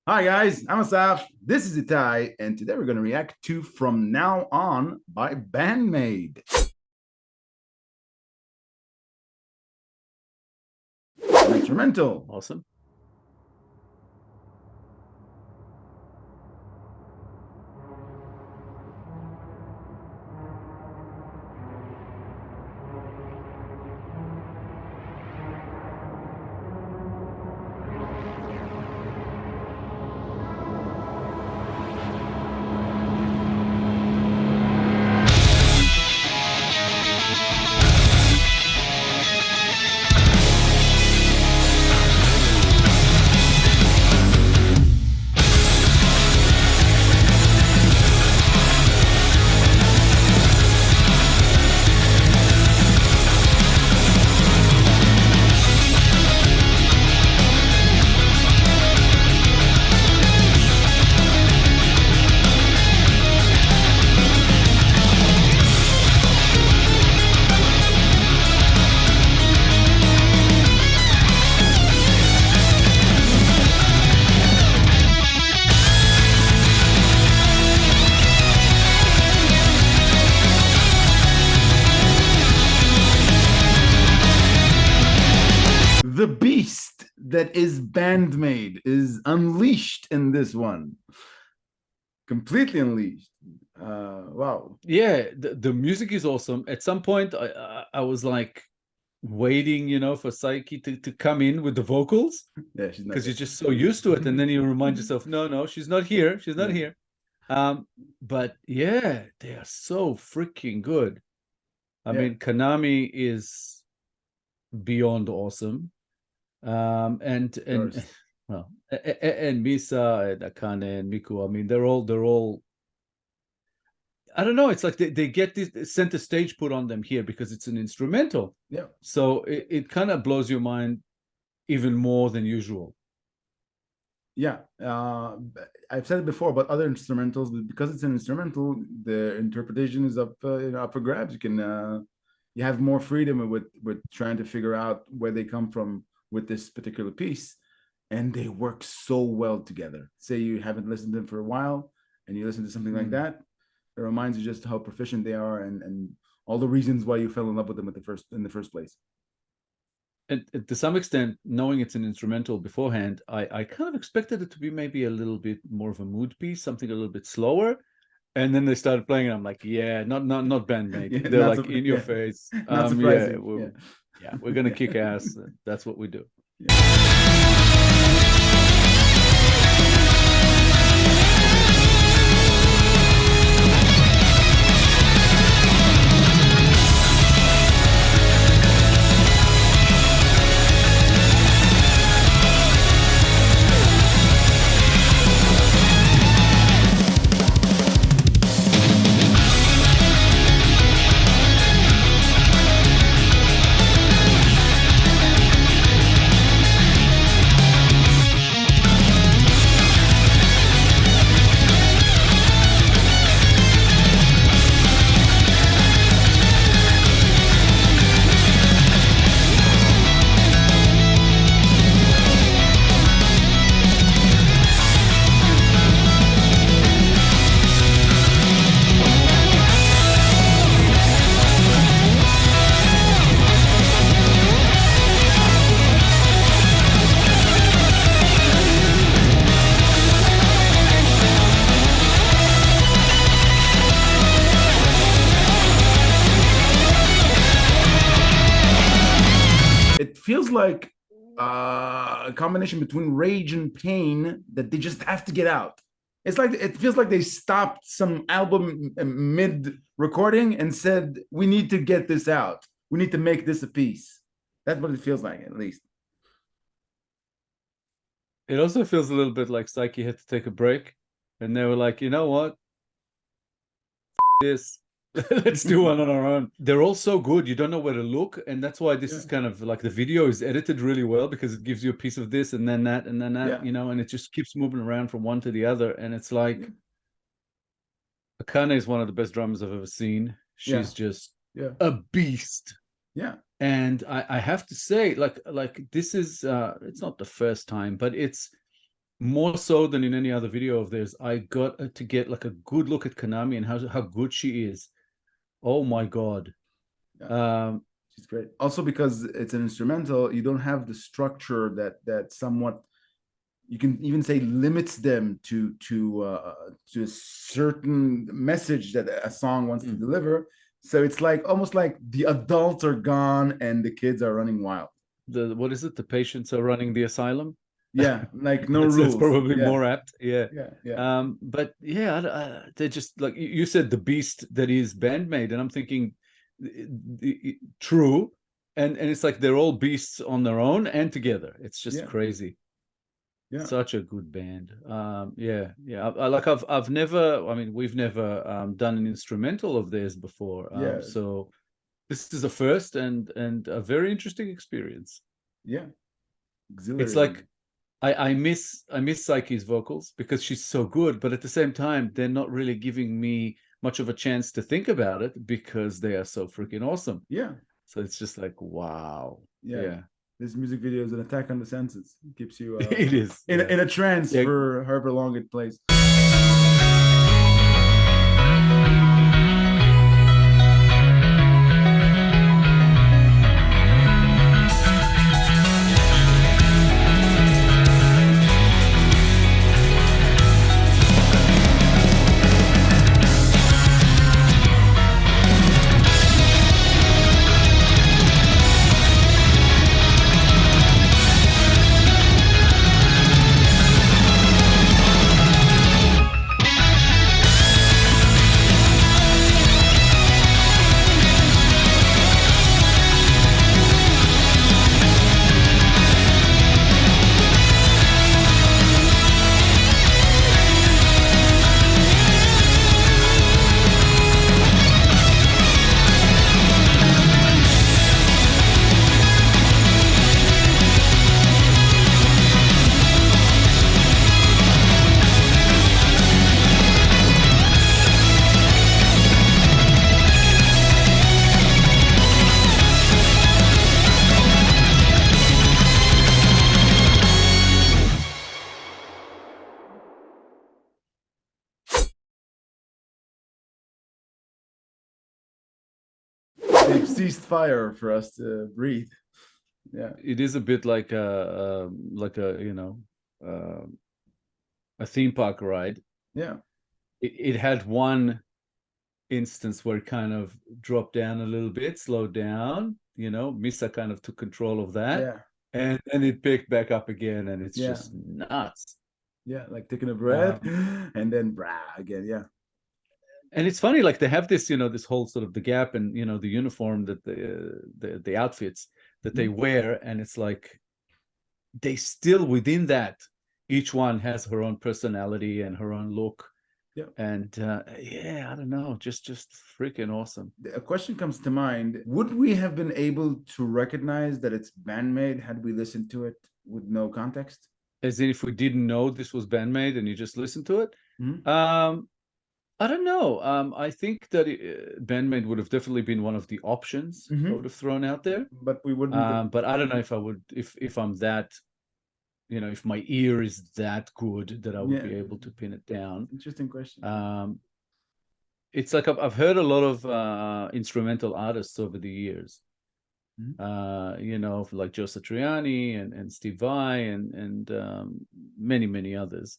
Hi guys, I'm Asaf. This is Itai, and today we're going to react to From Now On by Band-Maid. An instrumental. Awesome. The beast that is Band-Maid is unleashed in this one. Completely unleashed. Wow. Yeah, the music is awesome. At some point, I was like waiting, for Psyche to come in with the vocals Yeah, she's not because there. you're just so used to it, and then you remind yourself, no, she's not here. She's not Yeah. here. But yeah, they are so freaking good. I Yeah. mean, Konami is beyond awesome. And First. well, and Misa and Akane and Miku. I mean, they're all. I don't know. It's like they get this center stage put on them here because it's an instrumental. Yeah. So it kind of blows your mind even more than usual. Yeah. I've said it before, but other instrumentals, because it's an instrumental, the interpretation is up for grabs. You have more freedom with trying to figure out where they come from with this particular piece, and they work so well together. Say you haven't listened to them for a while, and you listen to something like that, it reminds you just how proficient they are, and all the reasons why you fell in love with them in the first place. And to some extent, knowing it's an instrumental beforehand, I kind of expected it to be maybe a little bit more of a mood piece, something a little bit slower. And then they started playing, and I'm like, yeah, not Band-Maid. Yeah, They're not like so, in your yeah, face. not Yeah, surprising. Yeah, we're gonna yeah. kick ass. That's what we do. Yeah. It feels like a combination between rage and pain that they just have to get out. It's like it feels like they stopped some album mid recording and said, "We need to get this out. We need to make this a piece." That's what it feels like, at least. It also feels a little bit like Psyche had to take a break, and they were like, you know what, this. Let's do one on our own. They're all so good, you don't know where to look, and that's why this is kind of like the video is edited really well because it gives you a piece of this and then that and then that, Yeah. and it just keeps moving around from one to the other. And it's like Akane is one of the best drummers I've ever seen. Yeah. She's just Yeah. a beast. Yeah. And I have to say, like this is it's not the first time, but more so than in any other video of theirs, I got to get like a good look at Konami and how good she is. Oh my God. Yeah. She's great. Also because it's an instrumental, you don't have the structure that somewhat, you can even say, limits them to a certain message that a song wants to deliver. So it's like almost like the adults are gone and the kids are running wild. What is it? The patients are running the asylum. Yeah, like no That's rules. probably Yeah, more apt. Yeah. yeah. But yeah, they're just like you said, the beast that is Band-Maid, and I'm thinking, true, and it's like they're all beasts on their own and together. It's just crazy. Yeah. Such a good band. Yeah. I've never. I mean, we've never done an instrumental of theirs before. Yeah. So this is a first and a very interesting experience. Yeah. It's like I miss Psyche's vocals because she's so good, but at the same time, they're not really giving me much of a chance to think about it because they are so freaking awesome. Yeah. So it's just like, wow. Yeah. This music video is an attack on the senses. It keeps you It is in a trance for however long it plays. They've ceased fire for us to breathe. Yeah, it is a bit like a a theme park ride. Yeah, it had one instance where it kind of dropped down a little bit, slowed down. Misa kind of took control of that. Yeah, and it picked back up again, and it's just nuts. Yeah, like taking a breath and then brah again. Yeah. And it's funny, like they have this, this whole sort of the gap and the uniform that the outfits that they wear, and it's like they still within that, each one has her own personality and her own look. Yeah. And I don't know, just freaking awesome. A question comes to mind: would we have been able to recognize that it's Band-Maid had we listened to it with no context? As in, if we didn't know this was Band-Maid and you just listened to it? I don't know. I think that Band-Maid would have definitely been one of the options I would have thrown out there. But we wouldn't. But I don't know if I would, if I'm that, if my ear is that good that I would be able to pin it down. Interesting question. It's like I've heard a lot of instrumental artists over the years. Like Joe Satriani and Steve Vai and many others.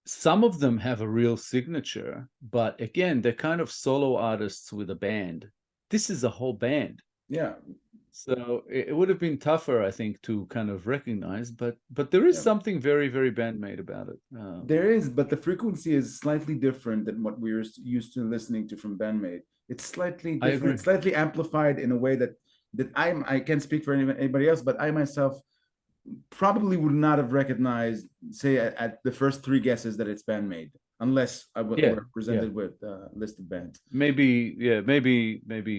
Some of them have a real signature, but again, they're kind of solo artists with a band. This is a whole band. Yeah. So it would have been tougher, I think, to kind of recognize, but there is something very, very Band-Maid about it. There is, but the frequency is slightly different than what we're used to listening to from Band-Maid. It's slightly different, slightly amplified in a way that I can't speak for anybody else, but I myself probably would not have recognized, say, at the first three guesses that it's Band-Maid, unless I were presented with a list of bands. Maybe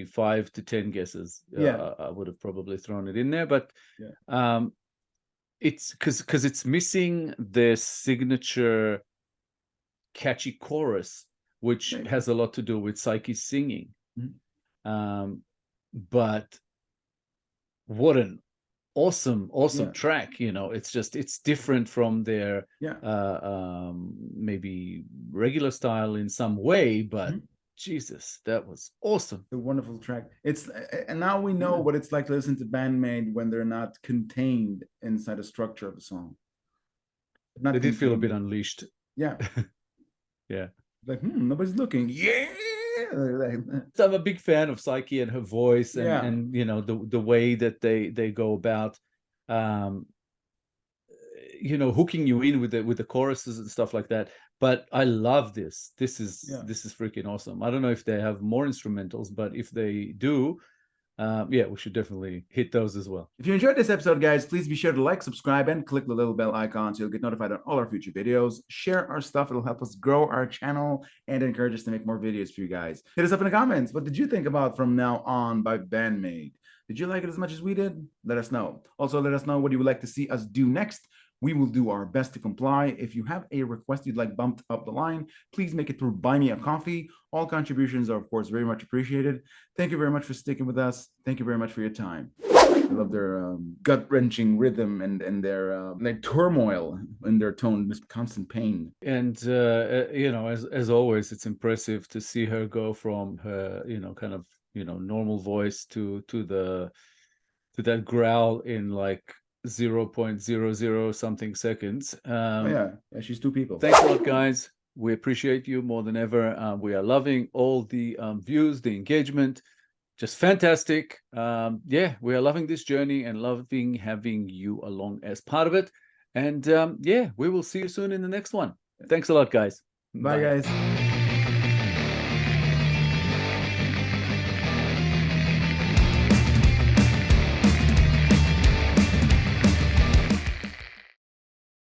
5 to 10 guesses. I would have probably thrown it in there, but it's because it's missing the signature catchy chorus, which has a lot to do with Psyche's singing. But what an awesome Yeah. track. You know, it's just, it's different from their Yeah. maybe regular style in some way, but Mhm. Jesus, that was awesome. A wonderful track. It's and now we know Yeah. what it's like to listen to Band-Maid when they're not contained inside a structure of the song. They Not did feel a contained. bit unleashed. Yeah. Yeah. Like, nobody's looking. Yeah. So I'm a big fan of Psyche and her voice, Yeah. and you know, the way that they go about you know, hooking you in with the choruses and stuff like that. But I love this. This is freaking awesome. I don't know if they have more instrumentals, but if they do, yeah, we should definitely hit those as well. If you enjoyed this episode, guys, please be sure to like, subscribe, and click the little bell icon so you'll get notified on all our future videos. Share our stuff. It'll help us grow our channel and encourage us to make more videos for you guys. Hit us up in the comments. What did you think about From Now On by Band-Maid? Did you like it as much as we did? Let us know. Also, let us know what you would like to see us do next. We will do our best to comply. If you have a request you'd like bumped up the line, please make it through BuyMeACoffee. All contributions are, of course, very much appreciated. Thank you very much for sticking with us. Thank you very much for your time. I love their gut-wrenching rhythm and their turmoil in their tone, this constant pain. And you know, as always, it's impressive to see her go from her, you know, kind of, you know, normal voice to that growl in like 0.00 something seconds. Oh yeah, she's two people. Thanks a lot, guys. We appreciate you more than ever. We are loving all the views, the engagement. Just fantastic. Yeah, we are loving this journey and loving having you along as part of it. And yeah, we will see you soon in the next one. Thanks a lot, guys. Bye, guys.